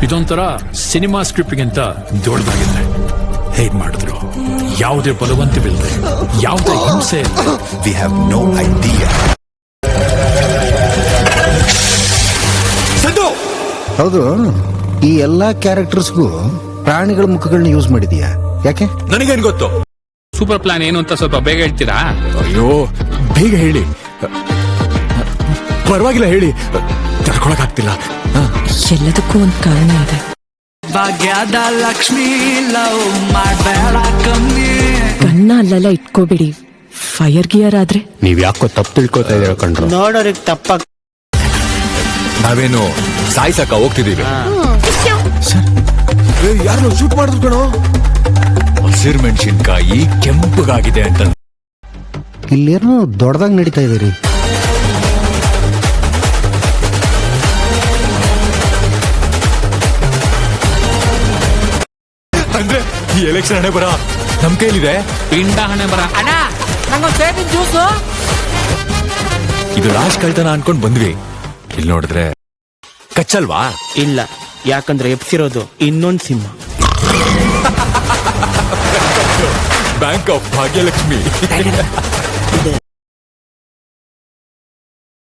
ಇದೊಂಥರ ಸಿನಿಮಾ ಸ್ಕ್ರಿಪ್ಟ್ಗಿಂತ ದೊಡ್ಡದಾಗಿದೆ. ಹೇಗ್ ಮಾಡಿದ್ರು, ಯಾವುದೇ ಬಲವಂತವಿಲ್ಲದೆ, ಯಾವುದೇ ಹಿಂಸೆ ಇಲ್ಲದೆ. We have no idea. ಹೌದು, ಈ ಎಲ್ಲಾ ಕ್ಯಾರೆಕ್ಟರ್ಸ್ಗೂ ಪ್ರಾಣಿಗಳ ಮುಖಗಳನ್ನ ಯೂಸ್ ಮಾಡಿದೀಯಾ? ಯಾಕೆ? ನನಗೇನ್ ಗೊತ್ತು? ಸೂಪರ್ ಪ್ಲಾನ್ ಏನು ಅಂತ ಸ್ವಲ್ಪ ಬೇಗ ಹೇಳ್ತೀರಾ? ಅಯ್ಯೋ, ಬೇಗ ಹೇಳಿ. ಪರವಾಗಿಲ್ಲ, ಹೇಳಿ. ತಡ್ಕೊಳಕ್ಕಾಗ್ತಿಲ್ಲ. ಎಲ್ಲದಕ್ಕೂ ಒಂದು ಕಾರಣ ಇದೆ. ಭಾಗ್ಯದ ಲಕ್ಷ್ಮಿ ಲವ್ ಮಾಡಬೇಡ ಕಮ್ಮಿ. ಗನ್ನ ಅಲ್ಲೆಲ್ಲ ಇಟ್ಕೋಬೇಡಿ, ಫೈರ್ ಗಿಯರ್ ಆದ್ರೆ. ನೀವ್ ಯಾಕೋ ತಪ್ಪು ತಿಳ್ಕೊತಾ ಇದೀರ ಕಣ್ರು. ನೋಡೋರಿಗೆ ತಪ್ಪ. ನಾವೇನು ಸಾಯ್ಸಕ್ಕ ಹೋಗ್ತಿದೀವಿ? ಯಾರು ಶೂಟ್ ಮಾಡಿದ್ರು ಕಣೋ. ಹಸಿರು ಮೆಣಸಿನ್ಕಾಯಿ ಕೆಂಪಗಾಗಿದೆ ಅಂತ. ಇಲ್ಲೇನೋ ದೊಡ್ಡದಾಗಿ ನಡೀತಾ ಇದೆ ರೀ. ಅಂದ್ರೆ ಈ ಎಲೆಕ್ಷನ್ ಹಣೆ ಬರ ನಮ್ ಕೈಲಿದೆ. ಪಿಂಡ ಹಣೆ ಬರ. ಅಣ್ಣ, ನಂಗೊಂದು ಸೇಬಿನ ಜ್ಯೂಸು. ಇದು ಲಾಸ್ಟ್ ಕಳ್ತನ ಅನ್ಕೊಂಡ್ ಬಂದ್ವಿ. ಇಲ್ಲಿ ನೋಡಿದ್ರೆ ಕಚ್ಚಲ್ವಾ? ಇಲ್ಲ, ಯಾಕಂದ್ರೆ ಎಪ್ಸಿರೋದು ಇನ್ನೊಂದು ಸಿಂಹ. Bank of Bhagyalakshmi.